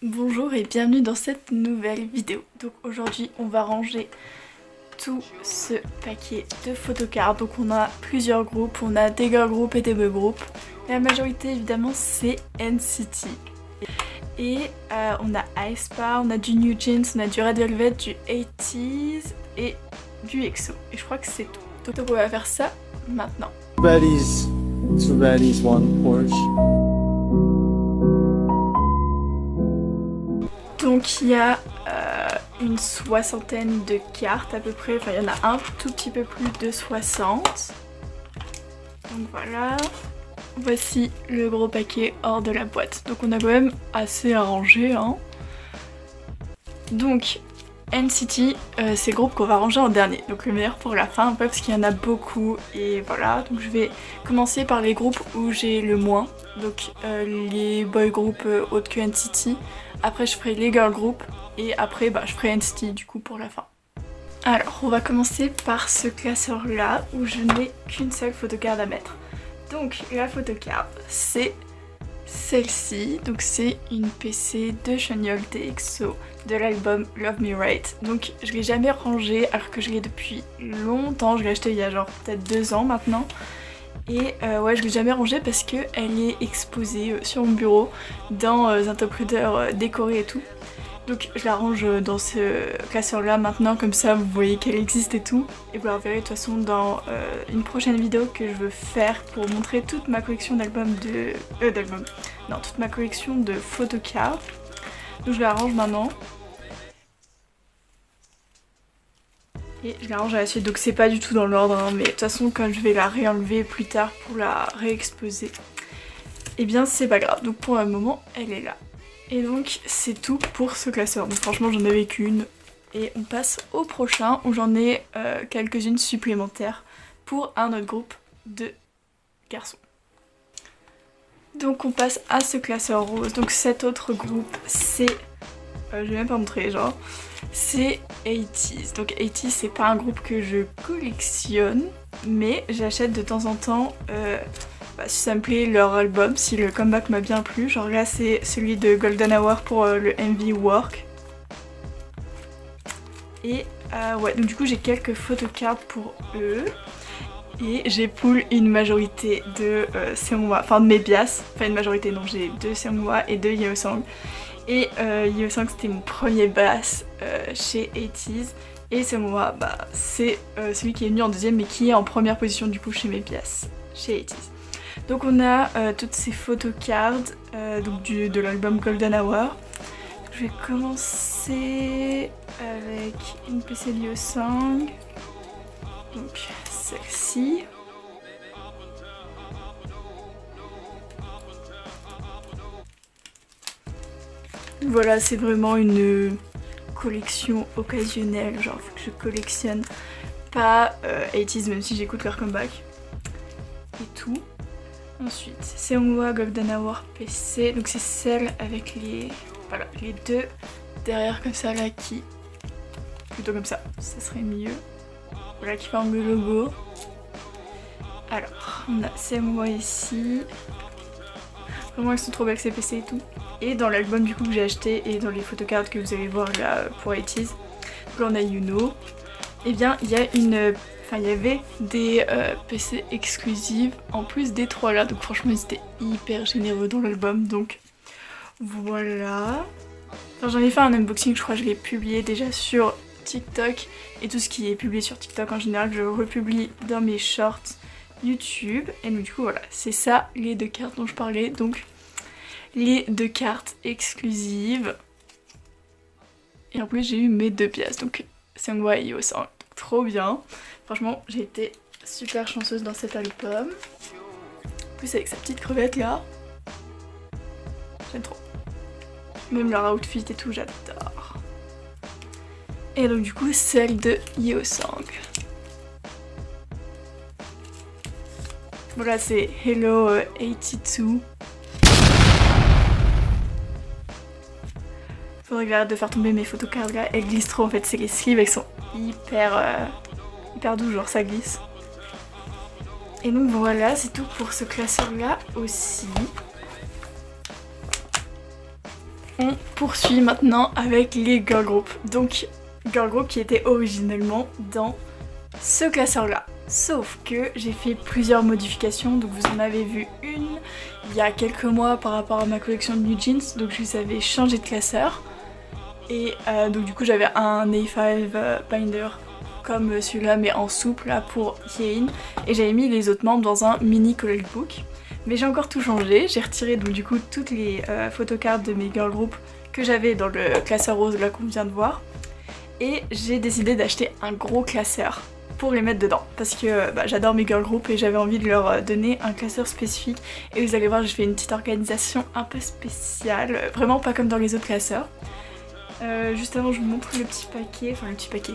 Bonjour et bienvenue dans cette nouvelle vidéo. Donc aujourd'hui on va ranger tout ce paquet de photocards. Donc on a plusieurs groupes, on a des girl groups et des boy groups. La majorité évidemment c'est NCT. Et on a aespa, on a du New Jeans, on a du Red Velvet, du 80s et du EXO. Et je crois que c'est tout. Donc on va faire ça maintenant. Two baddies, one Porsche. Donc il y a une soixantaine de cartes à peu près, enfin il y en a un tout petit peu plus de 60. Donc voilà, voici le gros paquet hors de la boîte. Donc on a quand même assez à ranger, hein. Donc NCT, c'est le groupe qu'on va ranger en dernier, donc le meilleur pour la fin un peu parce qu'il y en a beaucoup et voilà. Donc je vais commencer par les groupes où j'ai le moins, donc les boy groups autres que NCT. Après je ferai les girl groups et après je ferai NCT du coup pour la fin. Alors on va commencer par ce classeur là où je n'ai qu'une seule photocard à mettre. Donc la photocard c'est celle-ci, donc c'est une PC de Chanyeol d'EXO de l'album Love Me Right. Donc je l'ai jamais rangée alors que je l'ai depuis longtemps, je l'ai acheté il y a genre peut-être 2 ans maintenant. Et ouais, je l'ai jamais rangée parce qu'elle est exposée sur mon bureau dans un top reader décoré et tout. Donc je la range dans ce classeur là maintenant, comme ça vous voyez qu'elle existe et tout. Et vous la verrez de toute façon dans une prochaine vidéo que je veux faire pour montrer toute ma collection d'albums toute ma collection de photocards. Donc je la range maintenant. Et je la range à la suite, donc c'est pas du tout dans l'ordre, hein, mais de toute façon quand je vais la réenlever plus tard pour la réexposer, et bien c'est pas grave. Donc pour le moment elle est là. Et donc c'est tout pour ce classeur, donc franchement j'en avais qu'une. Et on passe au prochain où j'en ai quelques-unes supplémentaires pour un autre groupe de garçons. Donc on passe à ce classeur rose, donc cet autre groupe c'est... je vais même pas montrer genre... c'est 80s. Donc 80s c'est pas un groupe que je collectionne, mais j'achète de temps en temps si ça me plaît leur album, si le comeback m'a bien plu. Genre là c'est celui de Golden Hour pour le MV Work. Et ouais, donc du coup j'ai quelques photocards pour eux. Et j'ai pull une majorité de Seungwa, enfin de mes bias. Enfin une majorité non, j'ai 2 Seungwa et 2 Yeosang. Et Yeosang c'était mon premier bass chez 80s. Et Seungwa c'est celui qui est venu en deuxième mais qui est en première position du coup chez mes bias, chez 80s. Donc on a toutes ces photocards de l'album Golden Hour. Je vais commencer avec une PC de Yeosang. Donc celle-ci. Voilà, c'est vraiment une collection occasionnelle, genre faut que je collectionne pas 80s même si j'écoute leur comeback et tout. Ensuite, Seungwa Golden Hour PC, donc c'est celle avec les deux derrière comme ça là qui... plutôt comme ça serait mieux. Voilà qui forme le logo. Alors, on a Seungwa ici. Vraiment elles sont trop belles ces PC et tout. Et dans l'album du coup que j'ai acheté et dans les photocards que vous allez voir là pour 80s, donc là on a Yuno. Et bien il y a il y avait des PC exclusives en plus des 3 là, donc franchement ils étaient hyper généreux dans l'album, donc voilà. Enfin, j'en ai fait un unboxing, je crois que je l'ai publié déjà sur TikTok et tout ce qui est publié sur TikTok en général je republie dans mes shorts YouTube. Et donc du coup voilà, c'est ça les 2 cartes dont je parlais, donc les 2 cartes exclusives. Et en plus j'ai eu mes 2 pièces, donc Seungwa et Yeosang, trop bien. Franchement j'ai été super chanceuse dans cet album. En plus avec sa petite crevette là, j'aime trop. Même leur outfit et tout, j'adore. Et donc du coup celle de Yeosang. Voilà, c'est Hello 82. Faudrait que j'arrête de faire tomber mes photocards là, elles glissent trop en fait, c'est les sleeves, elles sont hyper doux, genre ça glisse. Et donc voilà, c'est tout pour ce classeur là aussi. On poursuis maintenant avec les girl groups. Donc girl group qui était originellement dans ce classeur là. Sauf que j'ai fait plusieurs modifications, donc vous en avez vu une il y a quelques mois par rapport à ma collection de New Jeans, donc je les avais changé de classeur. Et donc du coup j'avais un A5 binder comme celui-là mais en souple là pour Yein, et j'avais mis les autres membres dans un mini coloring book. Mais j'ai encore tout changé, j'ai retiré donc du coup toutes les photocards de mes girl groups que j'avais dans le classeur rose là qu'on vient de voir. Et j'ai décidé d'acheter un gros classeur pour les mettre dedans parce que j'adore mes girl groups et j'avais envie de leur donner un classeur spécifique. Et vous allez voir, j'ai fait une petite organisation un peu spéciale, vraiment pas comme dans les autres classeurs. Juste avant je vous montre le petit paquet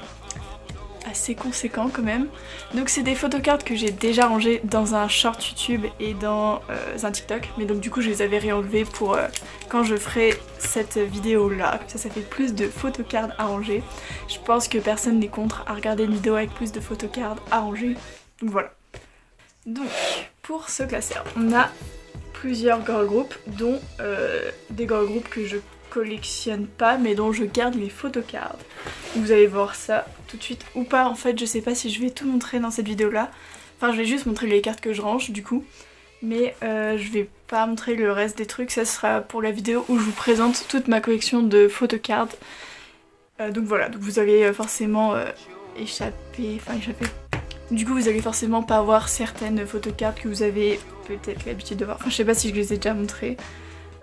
assez conséquent quand même. Donc c'est des photocards que j'ai déjà rangés dans un short YouTube et dans un TikTok, mais donc du coup je les avais réenlevés pour quand je ferai cette vidéo là, ça fait plus de photocards à ranger. Je pense que personne n'est contre à regarder une vidéo avec plus de photocards à ranger, donc voilà. Donc pour ce classeur on a plusieurs girl groups, dont des girl groups que je collectionne pas mais dont je garde les photocards. Vous allez voir ça tout de suite ou pas, en fait je sais pas si je vais tout montrer dans cette vidéo là. Enfin je vais juste montrer les cartes que je range du coup, mais je vais pas montrer le reste des trucs, ça sera pour la vidéo où je vous présente toute ma collection de photocards. Donc voilà, donc vous allez forcément échapper. Du coup vous allez forcément pas voir certaines photocards que vous avez peut-être l'habitude de voir. Enfin je sais pas si je les ai déjà montrées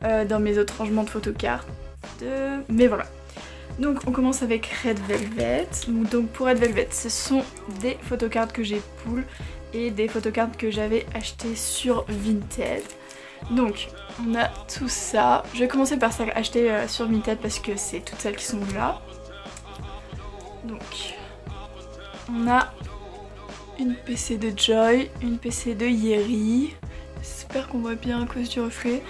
dans mes autres rangements de photocards. Mais voilà. Donc on commence avec Red Velvet. Donc pour Red Velvet, ce sont des photocards que j'ai pull et des photocards que j'avais acheté sur Vinted. Donc on a tout ça. Je vais commencer par celles achetées sur Vinted parce que c'est toutes celles qui sont là. Donc on a une PC de Joy, une PC de Yeri. J'espère qu'on voit bien à cause du reflet.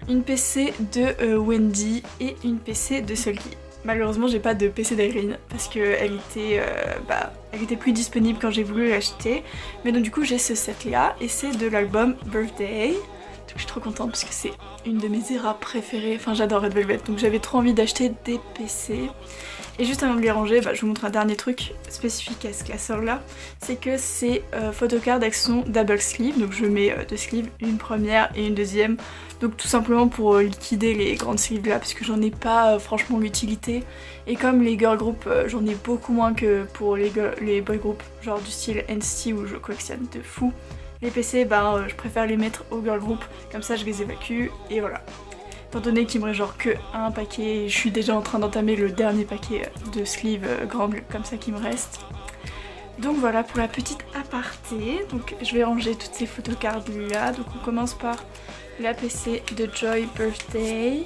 Une PC de Wendy et une PC de Sulky. Malheureusement j'ai pas de PC d'Irene parce qu'elle était plus disponible quand j'ai voulu l'acheter. Mais donc du coup j'ai ce set là et c'est de l'album Birthday. Donc je suis trop contente parce que c'est une de mes eras préférées. Enfin j'adore Red Velvet, donc j'avais trop envie d'acheter des PC. Et juste avant de les ranger, je vous montre un dernier truc spécifique à ce classeur là. C'est que ces photocards elles sont double sleeve. Donc je mets deux sleeves, une première et une deuxième. Donc tout simplement pour liquider les grandes sleeves là parce que j'en ai pas franchement l'utilité. Et comme les girl groups j'en ai beaucoup moins que pour les boy groups, genre du style NCT où je collectionne de fou. Les PC je préfère les mettre au girl group, comme ça je les évacue et voilà. Étant donné qu'il me reste genre que un paquet, je suis déjà en train d'entamer le dernier paquet de sleeves grandes comme ça qui me reste. Donc voilà pour la petite aparté. Donc je vais ranger toutes ces photocards là. Donc on commence par la PC de Joy Birthday.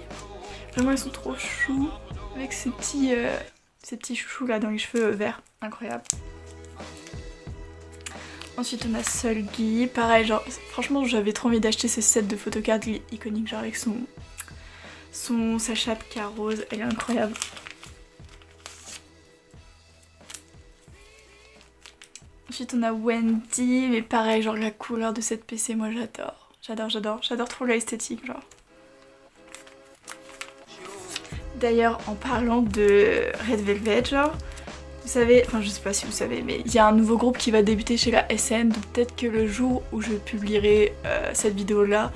Vraiment ils sont trop choux avec ces petits chouchous là dans les cheveux verts, incroyable. Ensuite on a Sulky, pareil genre franchement j'avais trop envie d'acheter ce set de photocards iconique genre avec sa chapka rose, elle est incroyable. Ensuite on a Wendy, mais pareil genre la couleur de cette PC moi j'adore trop l'esthétique genre. D'ailleurs en parlant de Red Velvet genre, vous savez, enfin je sais pas si vous savez, mais il y a un nouveau groupe qui va débuter chez la SN, donc peut-être que le jour où je publierai cette vidéo là,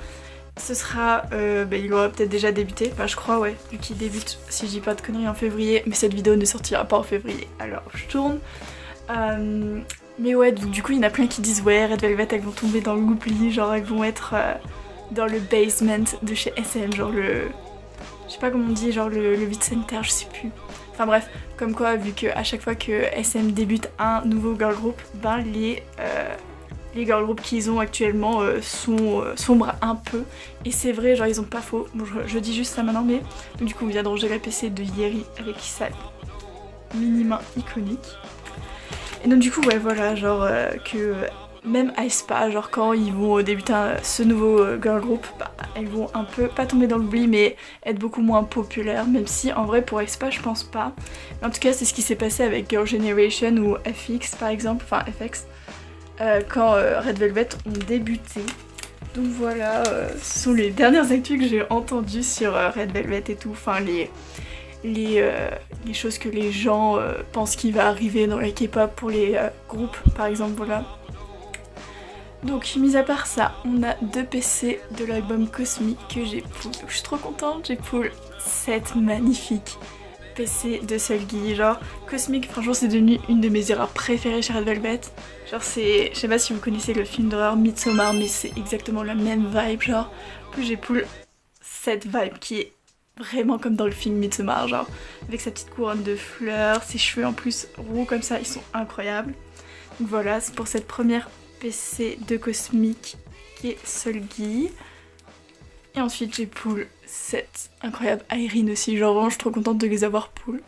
ce sera, il aura peut-être déjà débuté, je crois ouais, vu qu'il débute, si je dis pas de conneries, en février, mais cette vidéo ne sortira pas en février, alors je tourne. Mais ouais, donc du coup il y en a plein qui disent ouais, Red Velvet elles vont tomber dans l'oubli, genre elles vont être dans le basement de chez SM, genre le... Je sais pas comment on dit, genre le Vid Center, je sais plus. Enfin bref, comme quoi, vu qu'à chaque fois que SM débute un nouveau girl group, les girl groups qu'ils ont actuellement sombrent un peu. Et c'est vrai, genre ils ont pas faux. Bon, je dis juste ça maintenant, mais... Donc du coup, on vient de ranger la PC de Yeri avec sa mini-main iconique. Et donc du coup, ouais, voilà, genre que... Même à aespa, genre quand ils vont débuter ce nouveau girl group, elles vont un peu, pas tomber dans l'oubli, mais être beaucoup moins populaires, même si en vrai pour aespa je pense pas. Mais en tout cas c'est ce qui s'est passé avec Girl Generation ou FX par exemple, enfin FX, quand Red Velvet ont débuté. Donc voilà, ce sont les dernières actus que j'ai entendues sur Red Velvet et tout, enfin les choses que les gens pensent qu'il va arriver dans la K-pop pour les groupes par exemple, voilà. Donc mis à part ça, on a 2 PC de l'album Cosmic que j'ai pull. Je suis trop contente, j'ai pull 7 magnifiques PC de Seulgi. Genre Cosmic, franchement c'est devenu une de mes erreurs préférées chez Red Velvet. Genre c'est, je sais pas si vous connaissez le film d'horreur Midsommar, mais c'est exactement la même vibe. Genre plus j'ai pull cette vibe qui est vraiment comme dans le film Midsommar, genre avec sa petite couronne de fleurs, ses cheveux en plus roux comme ça, ils sont incroyables. Donc voilà, c'est pour cette première PC de Cosmic qui est Seulgi. Et ensuite j'ai pull cette incroyable Irene aussi, genre vraiment je suis trop contente de les avoir pull.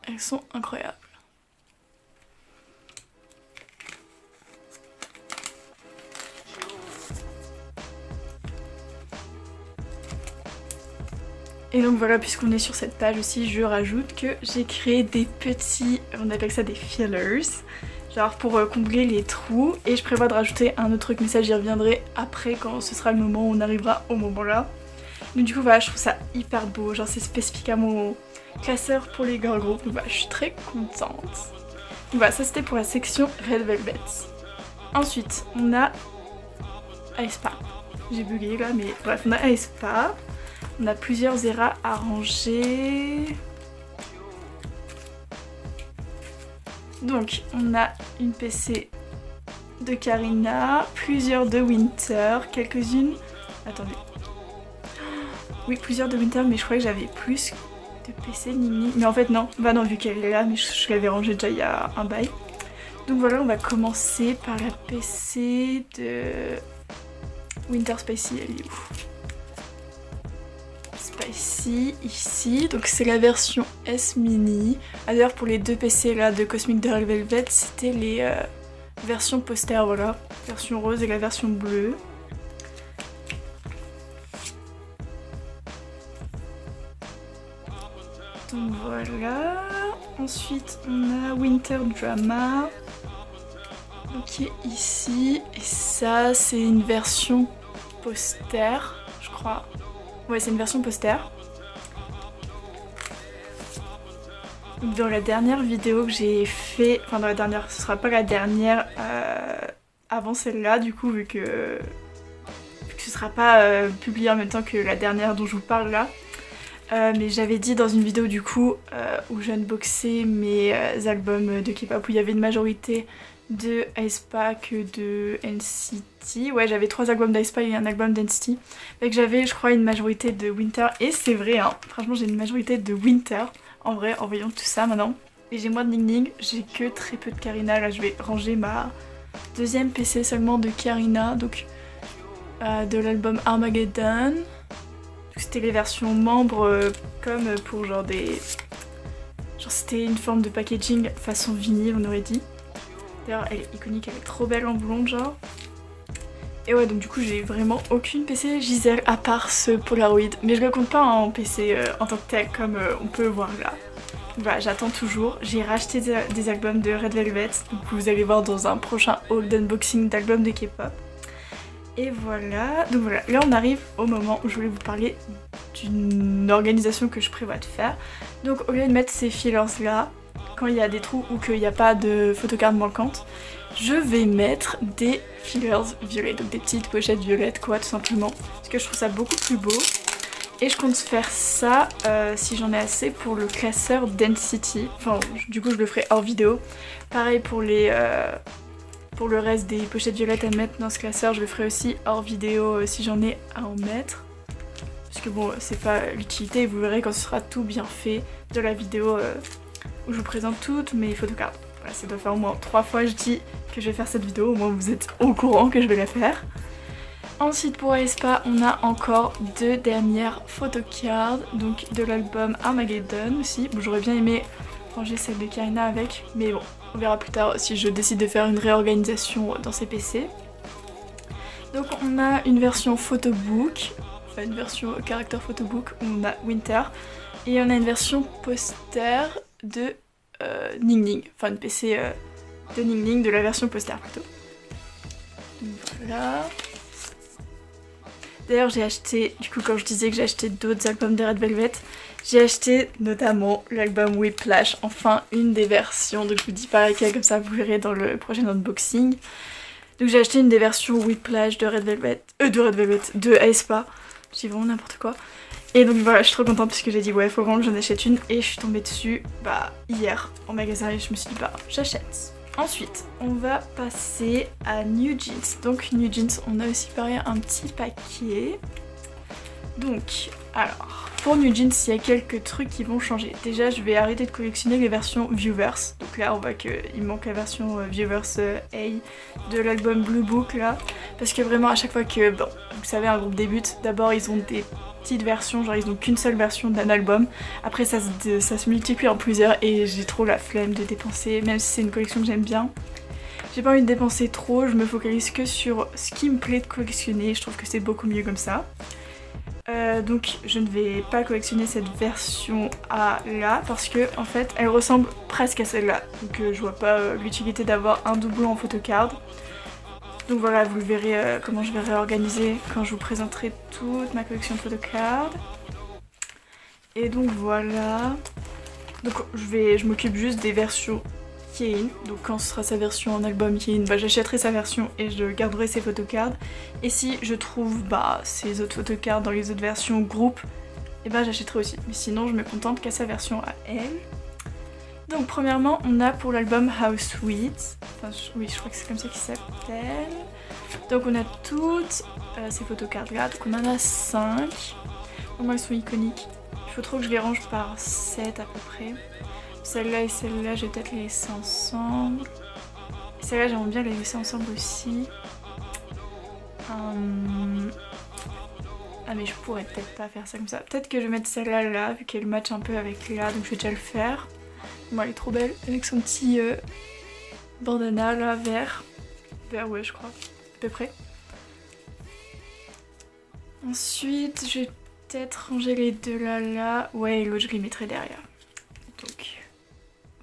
Elles sont incroyables. Et donc voilà, puisqu'on est sur cette page aussi, je rajoute que j'ai créé des petits, on appelle ça des fillers, genre pour combler les trous, et je prévois de rajouter un autre truc, mais ça j'y reviendrai après quand ce sera le moment où on arrivera au moment là. Donc du coup voilà, je trouve ça hyper beau, genre c'est spécifique à mon classeur pour les girl groups, donc voilà, je suis très contente. Donc voilà, ça c'était pour la section Red Velvet. Ensuite, on a aespa. J'ai bugué là, mais bref, on a aespa. On a plusieurs eras à ranger. Donc, on a une PC de Karina, plusieurs de Winter, quelques-unes... Attendez. Oui, plusieurs de Winter, mais je croyais que j'avais plus de PC Nini. Mais en fait, non. Bah non, vu qu'elle est là, mais je l'avais rangée déjà il y a un bail. Donc voilà, on va commencer par la PC de Winter Spicy. Elle est où? Spicy, ici. Donc c'est la version S mini. Ah, d'ailleurs, pour les 2 PC là de Cosmic de Red Velvet, c'était les versions poster, voilà. Version rose et la version bleue. Donc voilà. Ensuite, on a Winter Drama. Qui est ici. Et ça, c'est une version poster, je crois. Ouais, c'est une version poster. Dans la dernière vidéo que j'ai fait, enfin dans la dernière, ce sera pas la dernière avant celle-là du coup, vu que ce sera pas publié en même temps que la dernière dont je vous parle là. Mais j'avais dit dans une vidéo du coup où j'unboxais mes albums de K-pop où il y avait une majorité de aespa que de NCT. Ouais, j'avais 3 albums d'aespa et un album d'NCT. Fait que j'avais, je crois, une majorité de Winter. Et c'est vrai, hein. Franchement, j'ai une majorité de Winter. En vrai, en voyant tout ça maintenant. Et j'ai moins de Ning Ning. J'ai que très peu de Karina. Là, je vais ranger ma deuxième PC seulement de Karina. Donc, de l'album Armageddon. C'était les versions membres comme pour genre des... Genre c'était une forme de packaging façon vinyle, on aurait dit. D'ailleurs, elle est iconique, elle est trop belle en blonde, genre. Et ouais, donc du coup, j'ai vraiment aucune PC Giselle à part ce Polaroid. Mais je le compte pas en PC en tant que tel, comme on peut voir là. Donc voilà, j'attends toujours. J'ai racheté des albums de Red Velvet, donc vous allez voir dans un prochain haul d'unboxing d'albums de K-pop. Et voilà, donc voilà, là on arrive au moment où je voulais vous parler d'une organisation que je prévois de faire. Donc au lieu de mettre ces fillers là, quand il y a des trous ou qu'il n'y a pas de photocard manquante, je vais mettre des fillers violets, donc des petites pochettes violettes quoi tout simplement, parce que je trouve ça beaucoup plus beau. Et je compte faire ça si j'en ai assez pour le classeur Density, enfin du coup je le ferai hors vidéo. Pareil pour les... Pour le reste des pochettes violettes à mettre dans ce classeur, je le ferai aussi hors vidéo si j'en ai à en mettre. Parce que bon, c'est pas l'utilité, vous verrez quand ce sera tout bien fait de la vidéo où je vous présente toutes mes photocards. Voilà, ça doit faire au moins 3 fois je dis que je vais faire cette vidéo, au moins vous êtes au courant que je vais la faire. Ensuite pour aespa, on a encore 2 dernières photocards, donc de l'album Armageddon aussi. Bon, j'aurais bien aimé ranger celle de Karina avec, mais bon, on verra plus tard si je décide de faire une réorganisation dans ces PC. Donc on a une version photobook, enfin une version caractère photobook où on a Winter, et on a une version poster de Ning Ning, enfin une PC de Ning Ning, de la version poster plutôt. Voilà. D'ailleurs j'ai acheté, du coup quand je disais que j'ai acheté d'autres albums de Red Velvet, J'ai acheté notamment l'album Whiplash, enfin une des versions, donc je vous dis pas laquelle, comme ça vous verrez dans le prochain unboxing. Donc j'ai acheté une des versions Whiplash de de aespa, je dis vraiment n'importe quoi. Et donc voilà, je suis trop contente parce que j'ai dit ouais, faut vraiment que j'en achète une, et je suis tombée dessus hier en magasin et je me suis dit j'achète. Ensuite, on va passer à New Jeans. Donc New Jeans, on a aussi pareil un petit paquet. Donc, alors, pour New Jeans, il y a quelques trucs qui vont changer. Déjà, je vais arrêter de collectionner les versions Viewers. Donc là, on voit qu'il manque la version Viewers A de l'album Blue Book, là. Parce que vraiment, à chaque fois que, bon, vous savez, un groupe débute, d'abord, ils ont des petites versions, genre ils n'ont qu'une seule version d'un album. Après, ça se multiplie en plusieurs et j'ai trop la flemme de dépenser, même si c'est une collection que j'aime bien. J'ai pas envie de dépenser trop, je me focalise que sur ce qui me plaît de collectionner. Je trouve que c'est beaucoup mieux comme ça. Donc je ne vais pas collectionner cette version A là parce que en fait elle ressemble presque à celle-là, donc je vois pas l'utilité d'avoir un doublon en photocard. Donc voilà, vous le verrez comment je vais réorganiser quand je vous présenterai toute ma collection de photocard. Et donc voilà, donc je m'occupe juste des versions Kane, donc quand ce sera sa version en album Kane, j'achèterai sa version et je garderai ses photocards. Et si je trouve ses autres photocards dans les autres versions groupe, et j'achèterai aussi. Mais sinon je me contente qu'à sa version à elle. Donc premièrement on a pour l'album How Sweet, oui je crois que c'est comme ça qu'il s'appelle. Donc on a toutes ces photocards là, donc on en a 5. Pour moi elles sont iconiques. Il faut trop que je les range par 7 à peu près. Celle-là et celle-là, je vais peut-être les laisser ensemble. Et celle-là, j'aimerais bien les laisser ensemble aussi. Ah mais je pourrais peut-être pas faire ça comme ça. Peut-être que je vais mettre celle-là là, vu qu'elle match un peu avec là, donc je vais déjà le faire. Bon, elle est trop belle, avec son petit bandana là, vert. Vert, ouais, je crois, à peu près. Ensuite, je vais peut-être ranger les deux là. Ouais, et l'autre, je les mettrai derrière. Donc...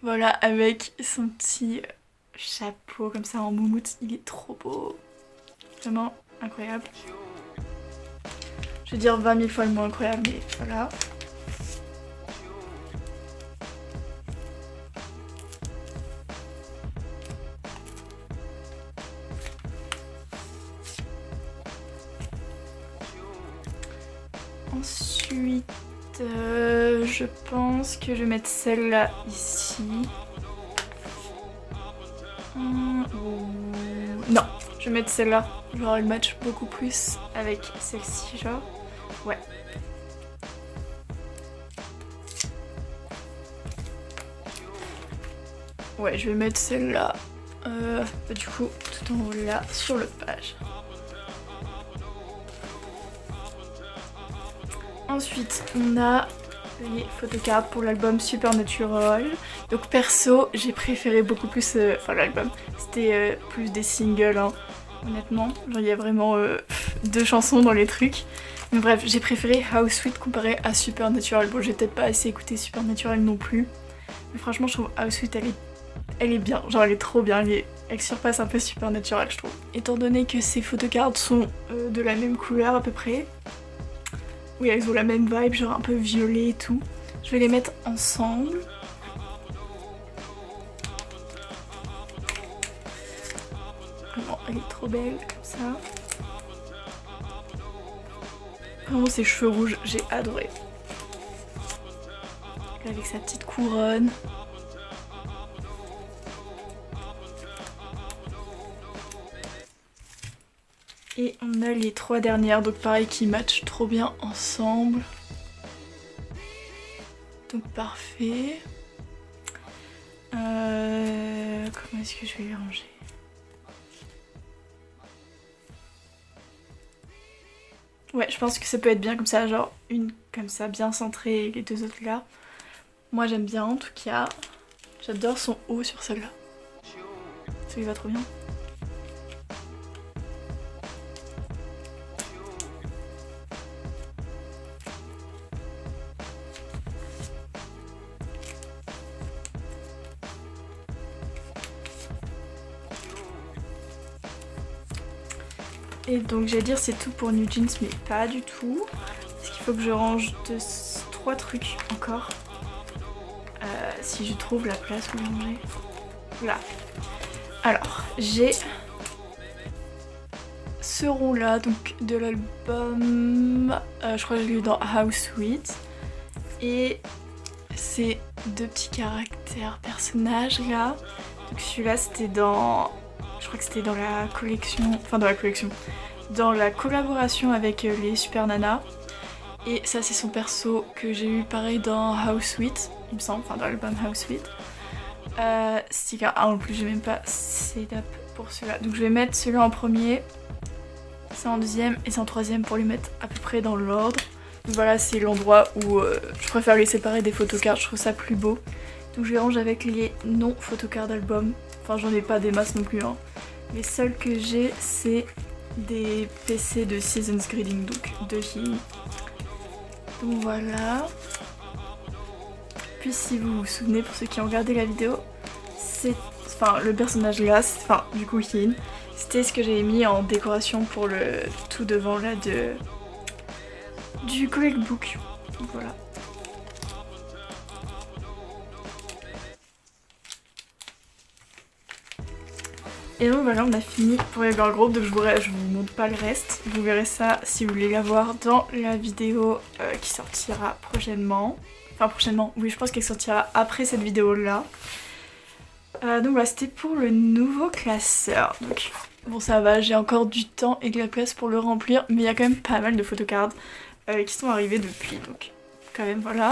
voilà, avec son petit chapeau comme ça en moumoute, il est trop beau. Vraiment incroyable. Je vais dire 20 000 fois le mot incroyable, mais voilà. Ensuite... je pense que je vais mettre celle-là ici. Non, je vais mettre celle-là. Genre elle match beaucoup plus avec celle-ci, genre. Ouais. Ouais, je vais mettre celle-là. Du coup, tout en haut là, sur l'autre page. Ensuite, on a les photocards pour l'album Supernatural. Donc perso, j'ai préféré beaucoup plus l'album. C'était plus des singles, hein, honnêtement. Genre il y a vraiment 2 chansons dans les trucs. Mais bref, j'ai préféré How Sweet comparé à Supernatural. Bon, j'ai peut-être pas assez écouté Supernatural non plus. Mais franchement, je trouve How Sweet, elle est bien. Genre elle est trop bien. Elle surpasse un peu Supernatural, je trouve. Étant donné que ces photocards sont de la même couleur à peu près. Oui, elles ont la même vibe, genre un peu violet et tout. Je vais les mettre ensemble. Vraiment, elle est trop belle comme ça. Vraiment, ses cheveux rouges, j'ai adoré. Avec sa petite couronne. Et on a les 3 dernières, donc pareil, qui matchent trop bien ensemble. Donc parfait. Comment est-ce que je vais les ranger ? Ouais, je pense que ça peut être bien comme ça, genre une comme ça, bien centrée, et les 2 autres là. Moi j'aime bien en tout cas. J'adore son haut sur celle-là. Ça lui va trop bien. Et donc j'allais dire c'est tout pour New Jeans, mais pas du tout. Parce qu'il faut que je range 3 trucs encore. Si je trouve la place où les ranger. Là. Alors, j'ai ce rond là, donc de l'album, je crois que je l'ai eu dans House Sweet. Et ces 2 petits caractères personnages là. Donc celui-là c'était dans... Je crois que c'était dans la collection... Enfin dans la collection. Dans la collaboration avec les Super Nana. Et ça c'est son perso que j'ai eu pareil dans House Sweet, il me semble, enfin dans l'album House Sweet. Sticker 1 en plus, j'ai même pas setup pour celui-là. Donc je vais mettre celui-là en premier, ça en deuxième et ça en troisième pour les mettre à peu près dans l'ordre. Donc voilà, c'est l'endroit où je préfère les séparer des photocards, je trouve ça plus beau. Donc je les range avec les non photocards d'album. Enfin j'en ai pas des masses non plus, hein. Les seuls que j'ai c'est des PC de Seasons Greeting, donc de Healy. Donc voilà. Puis si vous vous souvenez, pour ceux qui ont regardé la vidéo, c'est... Enfin le personnage là, enfin du coup Healy, c'était ce que j'ai mis en décoration pour le tout devant là du comic book. Donc voilà. Et donc voilà, on a fini pour les girl group, donc je vous montre pas le reste. Vous verrez ça si vous voulez la voir dans la vidéo qui sortira prochainement. Enfin prochainement, oui je pense qu'elle sortira après cette vidéo là. Donc voilà, c'était pour le nouveau classeur. Donc bon ça va, j'ai encore du temps et de la place pour le remplir, mais il y a quand même pas mal de photocards qui sont arrivés depuis, donc quand même voilà.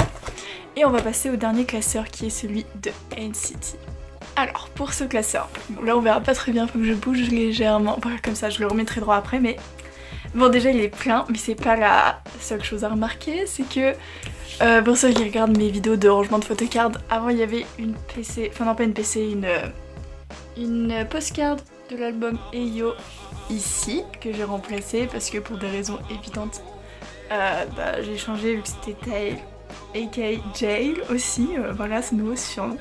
Et on va passer au dernier classeur qui est celui de NCT. Alors pour ce classeur, bon, là on verra pas très bien, faut que je bouge légèrement, voilà comme ça je le remettrai droit après, mais bon déjà il est plein, mais c'est pas la seule chose à remarquer, c'est que pour ceux qui regardent mes vidéos de rangement de photocards, avant il y avait une PC, enfin non pas une PC, une postcard de l'album Eyo ici, que j'ai remplacé parce que pour des raisons évidentes, j'ai changé vu que c'était Tail. aka Jail aussi, voilà ce nouveau surnom.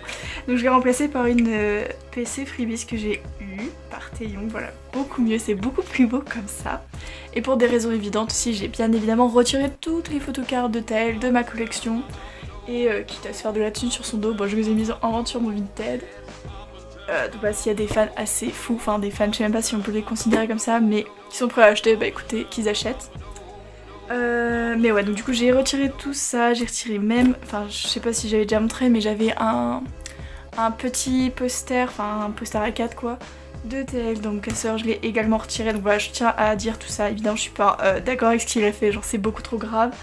Donc je l'ai remplacé par une PC Freebies que j'ai eue par Taeyong, voilà, beaucoup mieux, c'est beaucoup plus beau comme ça. Et pour des raisons évidentes aussi, j'ai bien évidemment retiré toutes les photocards de Tail de ma collection. Et quitte à se faire de la thune sur son dos, bon, je les ai mises en vente sur mon Vinted. Donc bah, s'il y a des fans assez fous, enfin des fans, je sais même pas si on peut les considérer comme ça, mais qui sont prêts à acheter, bah écoutez, qu'ils achètent. Mais ouais, donc du coup j'ai retiré tout ça, j'ai retiré même, enfin je sais pas si j'avais déjà montré, mais j'avais un petit poster, enfin un poster A4 quoi, de TL, donc casseur, je l'ai également retiré, donc voilà, je tiens à dire tout ça, évidemment je suis pas d'accord avec ce qu'il a fait, genre c'est beaucoup trop grave,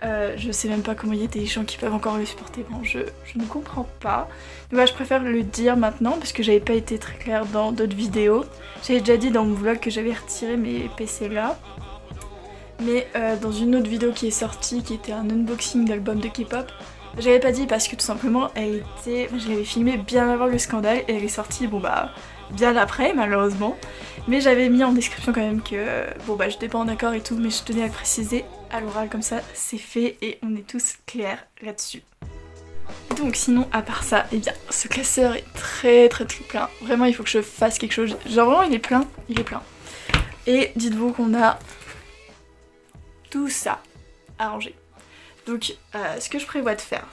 je sais même pas comment il y a des gens qui peuvent encore le supporter, bon je ne comprends pas, donc voilà, je préfère le dire maintenant parce que j'avais pas été très claire dans d'autres vidéos, j'avais déjà dit dans mon vlog que j'avais retiré mes PC là. Mais dans une autre vidéo qui est sortie, qui était un unboxing d'album de K-pop, j'avais pas dit parce que tout simplement je l'avais filmée bien avant le scandale et elle est sortie bon bah bien après malheureusement. Mais j'avais mis en description quand même que bon bah j'étais pas en accord et tout, mais je tenais à le préciser à l'oral comme ça c'est fait et on est tous clairs là-dessus. Donc sinon à part ça, eh bien ce classeur est très plein. Vraiment il faut que je fasse quelque chose. Genre vraiment il est plein. Et dites-vous qu'on a tout ça à ranger. Donc ce que je prévois de faire,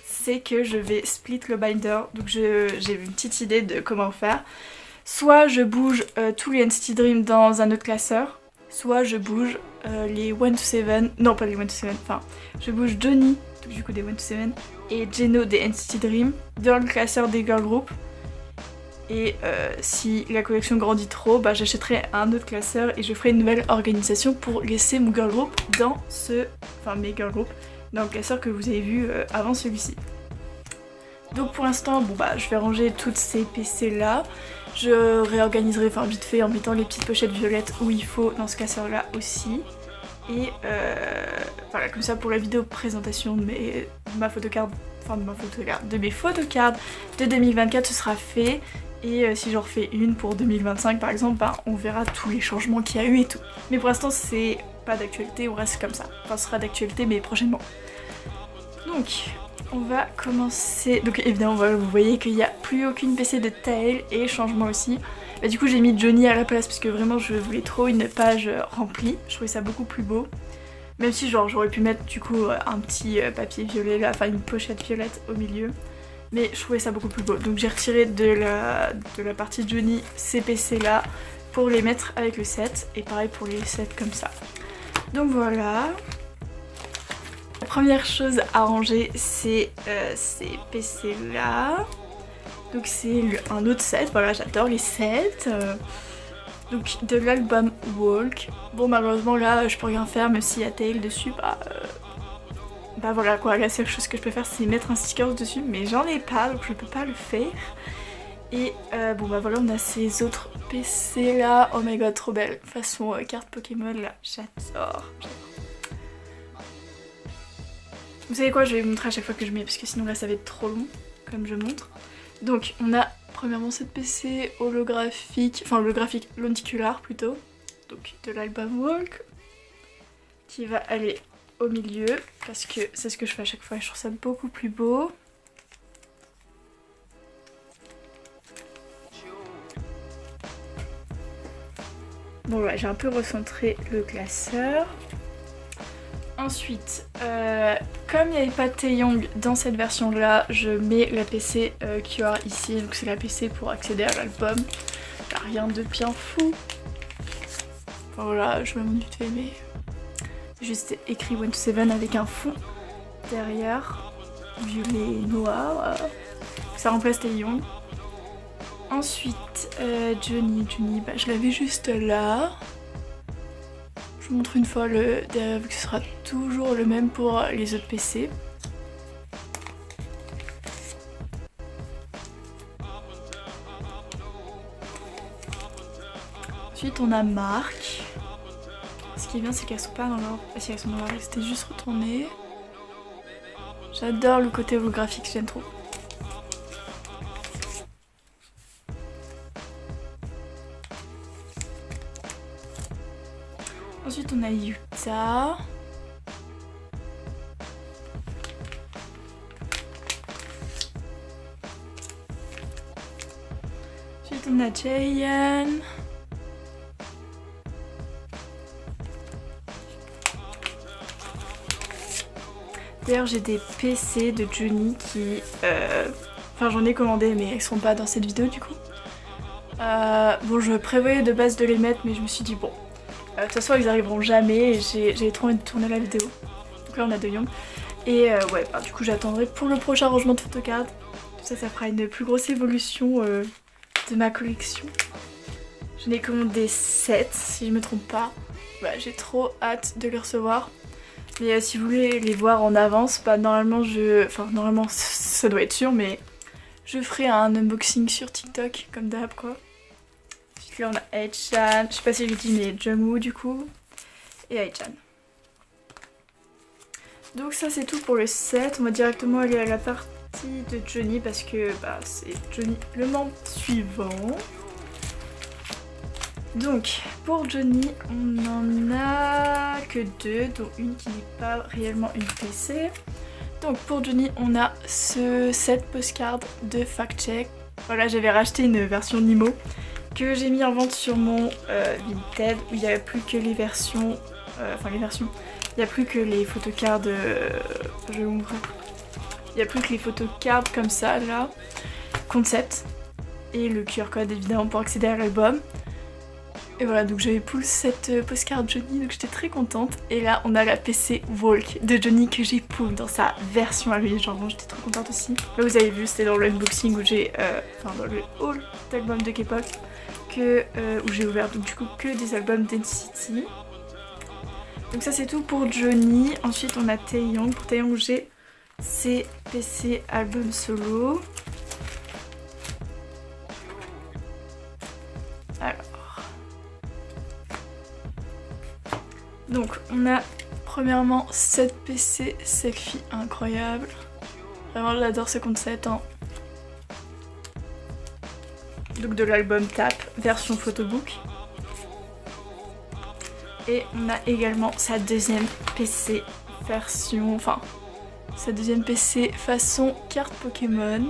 c'est que je vais split le binder, donc j'ai une petite idée de comment faire. Soit je bouge tous les NCT Dream dans un autre classeur, soit je bouge les 1-7, non pas les 1-7, enfin je bouge Johnny, donc du coup des 1-7, et Jeno des NCT Dream dans le classeur des girl group. Et si la collection grandit trop, bah j'achèterai un autre classeur et je ferai une nouvelle organisation pour laisser mon girl group dans mes girl group dans le classeur que vous avez vu avant celui-ci. Donc pour l'instant, bon bah je vais ranger toutes ces PC là. Je réorganiserai vite fait en mettant les petites pochettes violettes où il faut dans ce classeur là aussi. Et voilà, comme ça pour la vidéo présentation de mes photocards de 2024 ce sera fait. Et si j'en refais une pour 2025 par exemple, bah, on verra tous les changements qu'il y a eu et tout. Mais pour l'instant c'est pas d'actualité, on reste comme ça. Enfin ce sera d'actualité mais prochainement. Donc on va commencer. Donc évidemment voilà, vous voyez qu'il n'y a plus aucune PC de Tail et changement aussi. Bah, du coup j'ai mis Johnny à la place parce que vraiment je voulais trop une page remplie. Je trouvais ça beaucoup plus beau. Même si genre j'aurais pu mettre du coup un petit papier violet là, enfin une pochette violette au milieu. Mais je trouvais ça beaucoup plus beau. Donc j'ai retiré de la partie Johnny ces PC là pour les mettre avec le set. Et pareil pour les sets comme ça. Donc voilà. La première chose à ranger c'est ces PC là. Donc c'est un autre set, voilà j'adore les sets. Donc de l'album Walk. Bon malheureusement là je peux rien faire même s'il y a Tail dessus, bah voilà quoi, la seule chose que je peux faire c'est mettre un sticker dessus mais j'en ai pas donc je peux pas le faire. Et bon bah voilà on a ces autres PC là, oh my god trop belle, façon carte Pokémon là, j'adore. Vous savez quoi, je vais vous montrer à chaque fois que je mets parce que sinon là ça va être trop long comme je montre. Donc on a premièrement cette PC holographique, enfin holographique lenticular plutôt, donc de l'album Walk, qui va aller au milieu parce que c'est ce que je fais à chaque fois et je trouve ça beaucoup plus beau. Bon ouais, j'ai un peu recentré le classeur. Ensuite, comme il n'y avait pas de Taeyong dans cette version là, je mets la PC QR ici, donc c'est la PC pour accéder à l'album. Rien de bien fou. Enfin, voilà, je me montre vite fait, mais juste écrit 1 to 7 avec un fond derrière, violet et noir. Ça remplace Taeyong. Ensuite, Johnny, bah, je l'avais juste là. Je vous montre une fois le derrière vu que ce sera toujours le même pour les autres PC. Ensuite on a Marc. Ce qui est bien c'est qu'elles sont pas dans l'ordre. Ah si elles sont dans l'ordre, c'était juste retourné. J'adore le côté holographique, j'aime trop. Ensuite on a Yuta. Ensuite on a Jayan. D'ailleurs j'ai des PC de Johnny qui... Enfin j'en ai commandé mais elles sont pas dans cette vidéo du coup. Bon je prévoyais de base de les mettre mais je me suis dit bon... De toute façon ils arriveront jamais et j'ai trop envie de tourner la vidéo. Donc là on a De Young. Et ouais bah, du coup j'attendrai pour le prochain rangement de photocard. Tout ça ça fera une plus grosse évolution de ma collection. J'en ai commandé 7 si je me trompe pas. Bah, j'ai trop hâte de les recevoir. Mais si vous voulez les voir en avance, bah normalement Enfin normalement ça doit être sûr mais je ferai un unboxing sur TikTok comme d'hab quoi. Là on a Aichan, je sais pas si je dis mais Jungwoo du coup, et Aichan. Donc ça c'est tout pour le set, on va directement aller à la partie de Johnny parce que bah, c'est Johnny le membre suivant. Donc pour Johnny on en a que 2, dont une qui n'est pas réellement une PC. Donc pour Johnny on a ce set postcard de Fact Check. Voilà j'avais racheté une version Nimo que j'ai mis en vente sur mon Vinted où il n'y avait plus que les versions, il n'y a plus que les photocards, je vais vous montrer. Il n'y a plus que les photocards comme ça là, concept, et le QR code évidemment pour accéder à l'album. Et voilà donc j'avais pull cette postcard Johnny donc j'étais très contente. Et là on a la PC Walk de Johnny que j'ai pull dans sa version à lui, genre bon, j'étais trop contente aussi. Là vous avez vu c'était dans le unboxing où j'ai, dans le haul d'albums de K-pop. Où j'ai ouvert donc du coup que des albums d'NCT. Donc ça c'est tout pour Johnny. Ensuite on a Taeyong. Pour Taeyong j'ai ses PC album solo. Alors. Donc on a premièrement cette PC selfie incroyable. Vraiment j'adore ce concept hein. Donc de l'album Tap, version photobook. Et on a également sa deuxième PC version, enfin sa deuxième PC façon carte Pokémon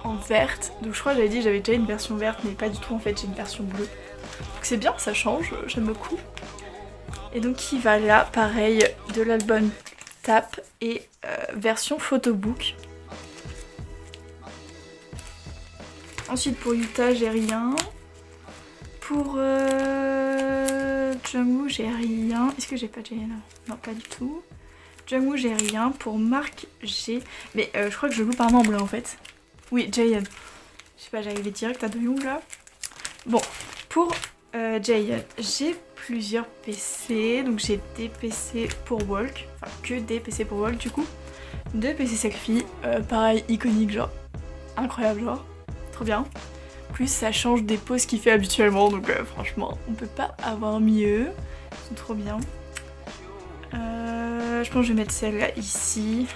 en verte. Donc je crois que j'avais dit j'avais déjà une version verte mais pas du tout en fait j'ai une version bleue. Donc c'est bien, ça change, j'aime beaucoup. Et donc qui va là, pareil, de l'album Tap et version photobook. Ensuite pour Yuta j'ai rien. Pour Jungwoo j'ai rien. Est-ce que j'ai pas Jaehyun? Non, pas du tout. Jungwoo j'ai rien. Pour Mark j'ai... Mais je crois que je loupe un membre là en fait. Oui, Jaehyun. Je sais pas, j'arrivais direct à Doyoung là. Bon, pour Jaehyun, j'ai plusieurs PC. Donc j'ai des PC pour Walk. Enfin que des PC pour Walk du coup. 2 PC selfie. Pareil, iconique genre. Incroyable genre. Trop bien. Plus ça change des poses qu'il fait habituellement, donc franchement on peut pas avoir mieux. Ils sont trop bien. Je pense que je vais mettre celle-là ici.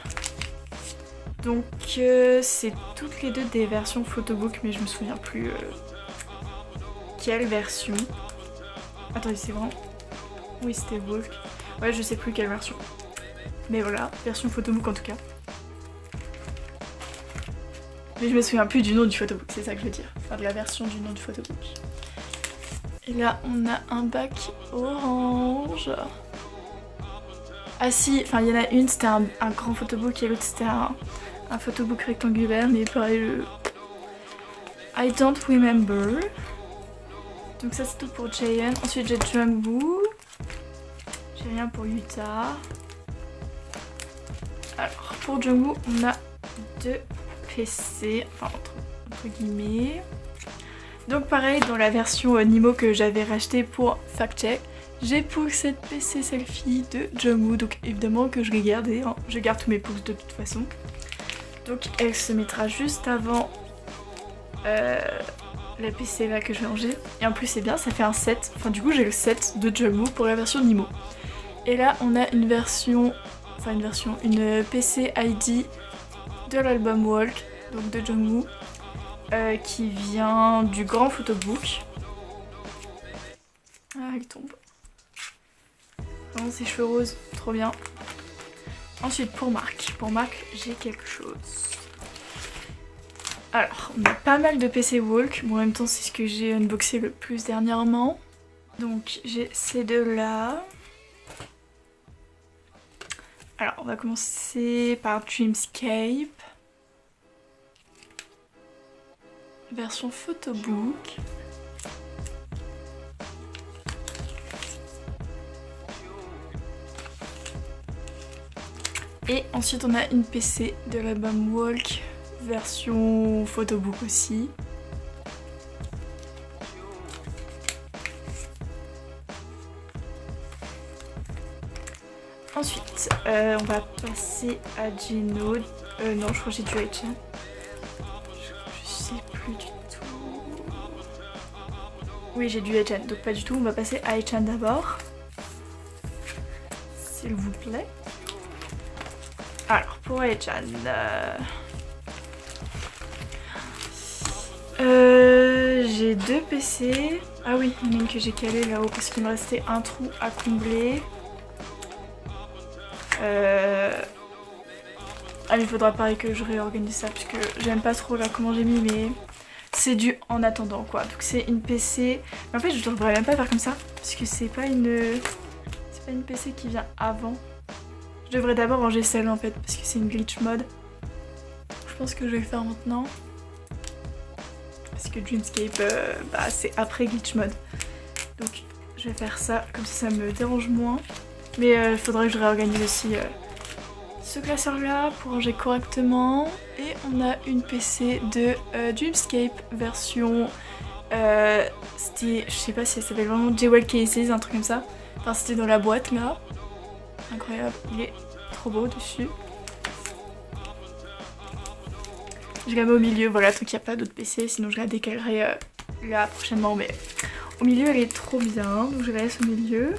Donc c'est toutes les deux des versions photobook, mais je me souviens plus quelle version. Attendez, c'est vraiment... Oui, c'était Walk. Ouais, je sais plus quelle version. Mais voilà, version photobook en tout cas. Mais je me souviens plus du nom du photobook, c'est ça que je veux dire. Enfin de la version du nom du photobook. Et là on a un bac orange. Ah si, enfin il y en a une c'était un grand photobook et l'autre c'était un photobook rectangulaire, mais pareil le... I don't remember. Donc ça c'est tout pour Jaehyun. Ensuite j'ai Jungwoo. J'ai rien pour Yuta. Alors pour Jungwoo on a 2 PC, enfin entre guillemets. Donc pareil dans la version Nimo que j'avais racheté pour Fact Check, j'ai pour cette PC selfie de Jungwoo, donc évidemment que je l'ai gardée, hein. Je garde tous mes pouces de toute façon. Donc elle se mettra juste avant la PC là que je vais ranger. Et en plus c'est bien, ça fait un set, enfin du coup j'ai le set de Jungwoo pour la version Nimo. Et là on a une version, une PC ID de l'album Walk, donc de Jungwoo, qui vient du grand photobook. Ah, il tombe. Vraiment ses cheveux roses, trop bien. Ensuite pour Mark, j'ai quelque chose. Alors, on a pas mal de PC Walk, bon en même temps c'est ce que j'ai unboxé le plus dernièrement. Donc j'ai ces deux là. Alors on va commencer par Dreamscape. Version photobook. Et ensuite on a une PC de l'album Walk, version photobook aussi. Ensuite, on va passer à Jeno. Non, je crois que j'ai du Aichan. Je sais plus du tout. Oui, j'ai du Aichan, donc pas du tout. On va passer à Aichan d'abord. S'il vous plaît. Alors, pour Aichan... j'ai 2 PC. Ah oui, il y en a une que j'ai calée là-haut parce qu'il me restait un trou à combler. Ah, il faudra pareil que je réorganise ça parce que j'aime pas trop là comment j'ai mis, mais c'est du en attendant quoi. Donc c'est une PC. Mais en fait je devrais même pas faire comme ça parce que c'est pas une PC qui vient avant. Je devrais d'abord ranger celle en fait parce que c'est une glitch mode. Je pense que je vais le faire maintenant. Parce que Dreamscape c'est après glitch mode. Donc je vais faire ça comme ça me dérange moins. Mais il faudrait que je réorganise aussi ce classeur là pour ranger correctement. Et on a une PC de Dreamscape version... c'était... Je sais pas si elle s'appelle vraiment Jewel Cases, un truc comme ça. Enfin c'était dans la boîte là. Incroyable, il est trop beau dessus. Je la mets au milieu, voilà, tant qu'il n'y a pas d'autres PC, sinon je la décalerai là prochainement. Mais au milieu elle est trop bien, donc je la laisse au milieu.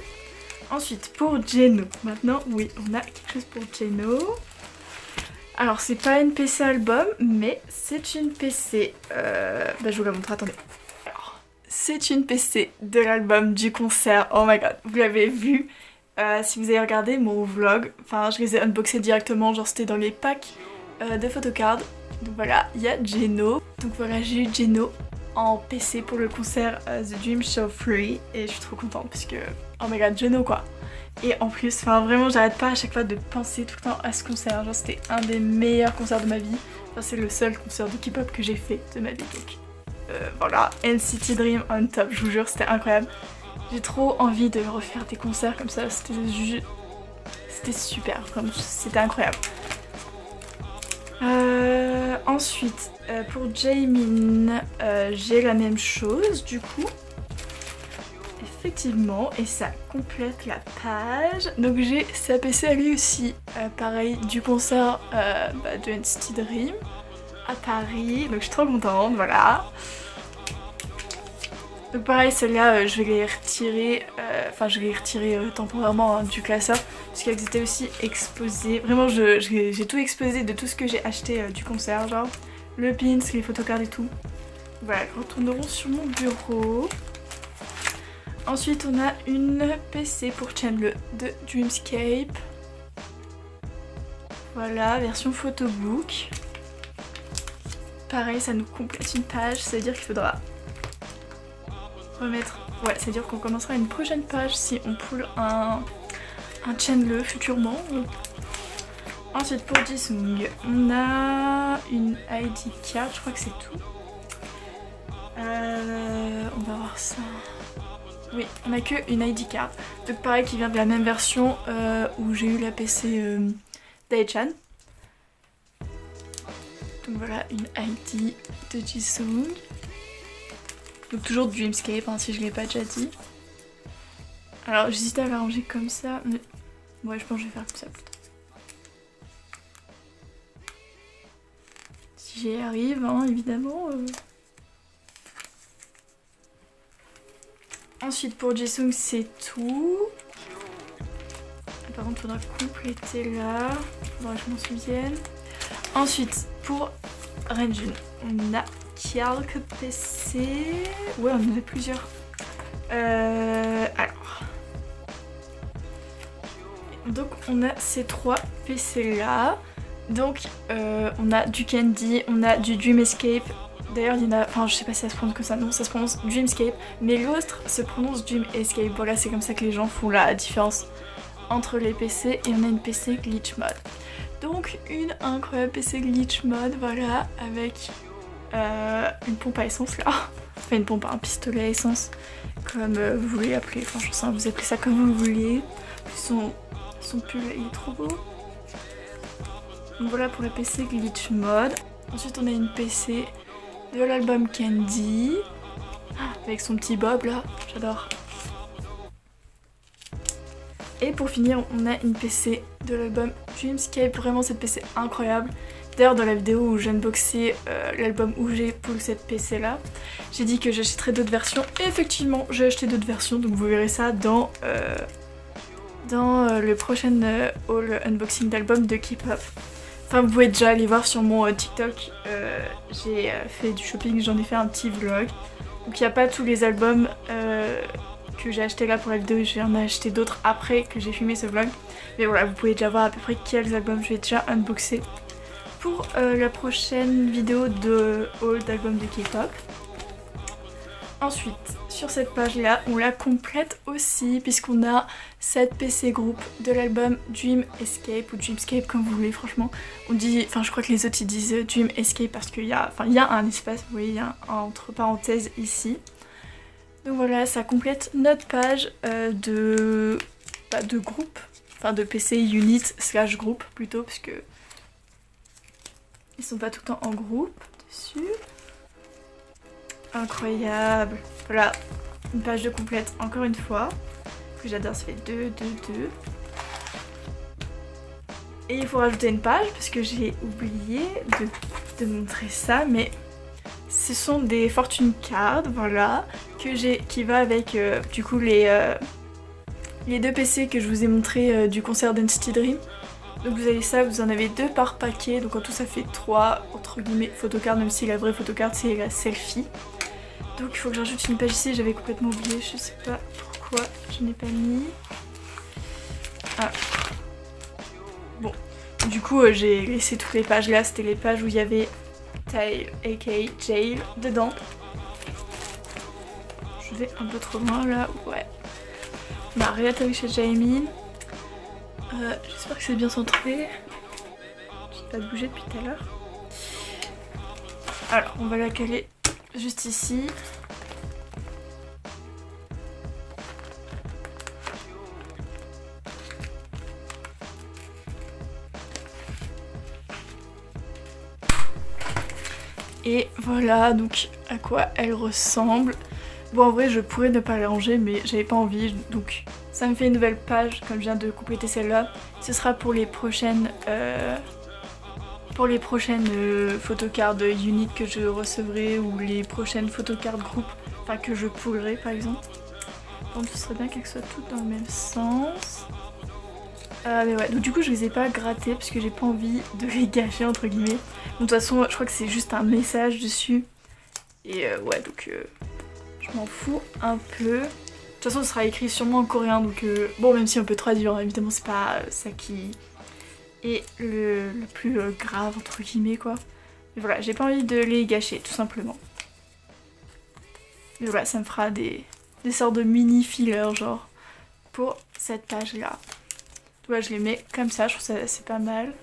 Ensuite, pour Jeno, maintenant, oui, on a quelque chose pour Jeno. Alors, c'est pas une PC album, mais c'est une PC... je vous la montre, attendez. Alors, c'est une PC de l'album du concert, oh my god, vous l'avez vu. Si vous avez regardé mon vlog, enfin, je les ai unboxés directement, genre c'était dans les packs de photocards. Donc voilà, il y a Jeno. Donc voilà, j'ai eu Jeno en PC pour le concert The Dream Show 3 et je suis trop contente parce que oh my god, Juno quoi. Et en plus, enfin vraiment j'arrête pas à chaque fois de penser tout le temps à ce concert, genre c'était un des meilleurs concerts de ma vie, enfin c'est le seul concert de K-pop que j'ai fait de ma vie donc voilà, NCT Dream on top, je vous jure c'était incroyable. J'ai trop envie de refaire des concerts comme ça, c'était super, c'était incroyable. Ensuite, pour Jaemin, j'ai la même chose du coup. Effectivement, et ça complète la page. Donc j'ai sa PC à lui aussi, pareil, du concert de NCT Dream à Paris. Donc je suis trop contente, voilà. Donc pareil, celle-là, je vais les retirer, temporairement hein, du classeur, parce qu'elles étaient aussi exposées. Vraiment, j'ai tout exposé de tout ce que j'ai acheté du concert, genre le pins, les photocards et tout. Voilà, retournerons sur mon bureau. Ensuite, on a une PC pour Chandler de Dreamscape. Voilà, version photobook. Pareil, ça nous complète une page, ça veut dire qu'il faudra remettre... Ouais, c'est à dire qu'on commencera une prochaine page si on pull un Chandler futurement. Ensuite pour Jisung, on a une ID card, je crois que c'est tout. On va voir ça. Oui, on a que une ID card. Donc pareil qui vient de la même version où j'ai eu la PC Daichan. Donc voilà une ID de Jisung. Donc toujours Dreamscape hein, si je l'ai pas déjà dit. Alors j'hésitais à la ranger comme ça, mais ouais je pense que je vais faire comme ça plutôt. Si j'y arrive hein, évidemment. Ensuite pour Jisung c'est tout. Par contre il faudra compléter là. Faudra que je m'en souvienne. Ensuite pour Renjun, on a quelques PC. Ouais, on en a plusieurs. Alors. Donc on a ces 3 PC là. Donc on a du Candy, on a du Dream Escape. D'ailleurs il y en a, enfin je sais pas si ça se prononce comme ça, non ça se prononce Dreamscape. Mais l'autre se prononce Dream Escape. Voilà, c'est comme ça que les gens font la différence entre les PC. Et on a une PC Glitch Mode. Donc une incroyable PC Glitch Mode, voilà, avec une pompe à essence là. Enfin une pompe, un pistolet à essence, comme vous voulez appeler, enfin je sais pas, vous appelez ça comme vous voulez. Son pull il est trop beau. Donc voilà pour la PC Glitch Mode. Ensuite on a une PC de l'album Candy, avec son petit bob là, j'adore. Et pour finir on a une PC de l'album Dreamscape, vraiment cette PC incroyable. D'ailleurs dans la vidéo où j'unboxais l'album où j'ai pour cette PC là, j'ai dit que j'achèterais d'autres versions et effectivement j'ai acheté d'autres versions donc vous verrez ça dans le prochain haul unboxing d'album de K-pop. Enfin vous pouvez déjà aller voir sur mon TikTok, j'ai fait du shopping, j'en ai fait un petit vlog. Donc il n'y a pas tous les albums que j'ai acheté là pour la vidéo, j'en ai acheté d'autres après que j'ai filmé ce vlog. Mais voilà, vous pouvez déjà voir à peu près quels albums je vais déjà unboxer pour la prochaine vidéo de haul d'albums de K-pop. Ensuite, sur cette page là, on la complète aussi puisqu'on a cette PC groupe de l'album Dream Escape ou Dreamscape comme vous voulez, franchement. On dit, enfin je crois que les autres ils disent Dream Escape parce qu'il y a un espace, vous voyez, il y a un entre parenthèses ici. Donc voilà, ça complète notre page de groupe, enfin de PC unit slash groupe plutôt parce que ils sont pas tout le temps en groupe dessus. Incroyable. Voilà, une page de complète encore une fois. Que j'adore, ça fait 2, 2, 2. Et il faut rajouter une page parce que j'ai oublié de montrer ça, mais ce sont des fortune cards, voilà, qui va avec du coup les 2 PC que je vous ai montré du concert d'NCT Dream. Donc vous avez ça, vous en avez 2 par paquet, donc en tout ça fait 3 entre guillemets photocards, même si la vraie photocard c'est la selfie. Donc il faut que j'ajoute une page ici, j'avais complètement oublié, je sais pas pourquoi je n'ai pas mis. Ah. Bon, du coup j'ai laissé toutes les pages là, c'était les pages où il y avait Tail aka Jail dedans. je vais un peu trop loin là, ouais. On a réatterri chez Jamie. J'espère que c'est bien centré. J'ai pas bougé depuis tout à l'heure. Alors, on va la caler juste ici. Et voilà donc à quoi elle ressemble. Bon, en vrai je pourrais ne pas la ranger mais j'avais pas envie, donc ça me fait une nouvelle page comme je viens de compléter celle-là. Ce sera pour les prochaines photocards unit que je recevrai ou les prochaines photocards groupe, enfin que je poolerai par exemple. Donc ce serait bien qu'elles soient toutes dans le même sens. Mais ouais, donc du coup je les ai pas grattées parce que j'ai pas envie de les gâcher entre guillemets. De toute façon je crois que c'est juste un message dessus. Et ouais donc je m'en fous un peu. De toute façon ce sera écrit sûrement en coréen donc bon, même si on peut traduire hein, évidemment c'est pas ça qui est le plus grave entre guillemets quoi. Mais voilà, j'ai pas envie de les gâcher tout simplement. Mais voilà, ça me fera des sortes de mini fillers genre pour cette page là. Ouais, je les mets comme ça, je trouve ça c'est pas mal.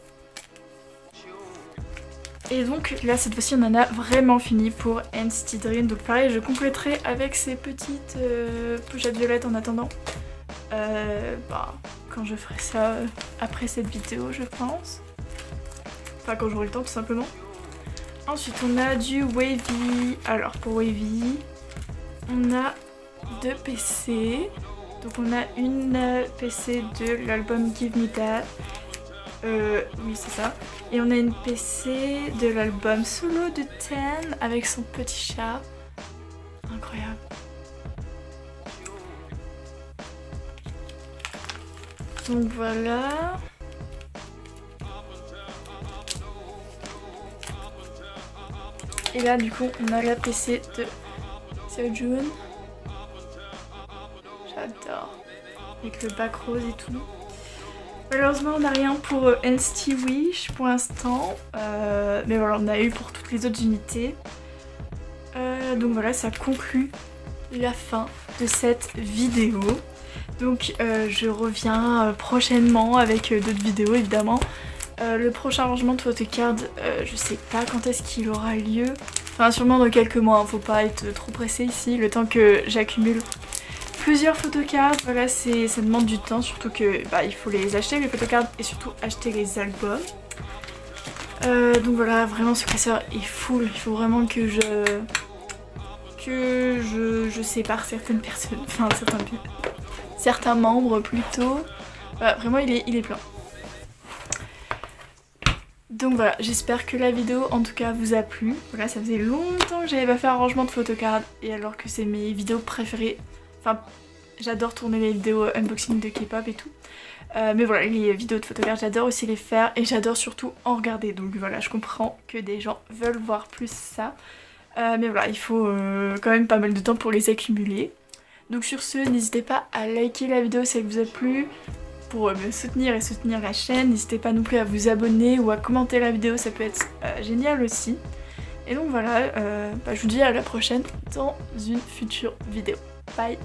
Et donc là cette fois-ci on en a vraiment fini pour NCT Dream. Donc pareil je compléterai avec ces petites pochettes violettes en attendant. Quand je ferai ça après cette vidéo je pense. Enfin quand j'aurai le temps tout simplement. Ensuite on a du Wavy. Alors pour Wavy on a 2 PC. Donc on a une PC de l'album Give Me That. Oui c'est ça. Et on a une PC de l'album Solo de Ten avec son petit chat. Incroyable. Donc voilà. Et là du coup on a la PC de Seojun. J'adore. Avec le bac rose et tout. Malheureusement on n'a rien pour NCT Wish pour l'instant. Mais voilà on a eu pour toutes les autres unités. Donc voilà ça conclut la fin de cette vidéo. Donc je reviens prochainement avec d'autres vidéos évidemment. Le prochain rangement de photocard, je sais pas quand est-ce qu'il aura lieu. Enfin sûrement dans quelques mois, hein, faut pas être trop pressé ici, le temps que j'accumule plusieurs photocards. Voilà, ça demande du temps, surtout que il faut les acheter les photocards et surtout acheter les albums. Donc voilà, vraiment ce classeur est full, il faut vraiment que je sépare certaines personnes, enfin certains membres plutôt. Voilà, vraiment il est plein. Donc voilà, j'espère que la vidéo en tout cas vous a plu. Voilà, ça faisait longtemps que j'avais pas fait un rangement de photocard et alors que c'est mes vidéos préférées. Enfin, j'adore tourner les vidéos unboxing de K-pop et tout. Mais voilà, les vidéos de photocard, j'adore aussi les faire et j'adore surtout en regarder. Donc voilà, je comprends que des gens veulent voir plus ça. Mais voilà, il faut quand même pas mal de temps pour les accumuler. Donc sur ce, n'hésitez pas à liker la vidéo si elle vous a plu. Pour me soutenir et soutenir la chaîne, n'hésitez pas non plus à vous abonner ou à commenter la vidéo, ça peut être génial aussi. Et donc voilà, je vous dis à la prochaine dans une future vidéo. Bye.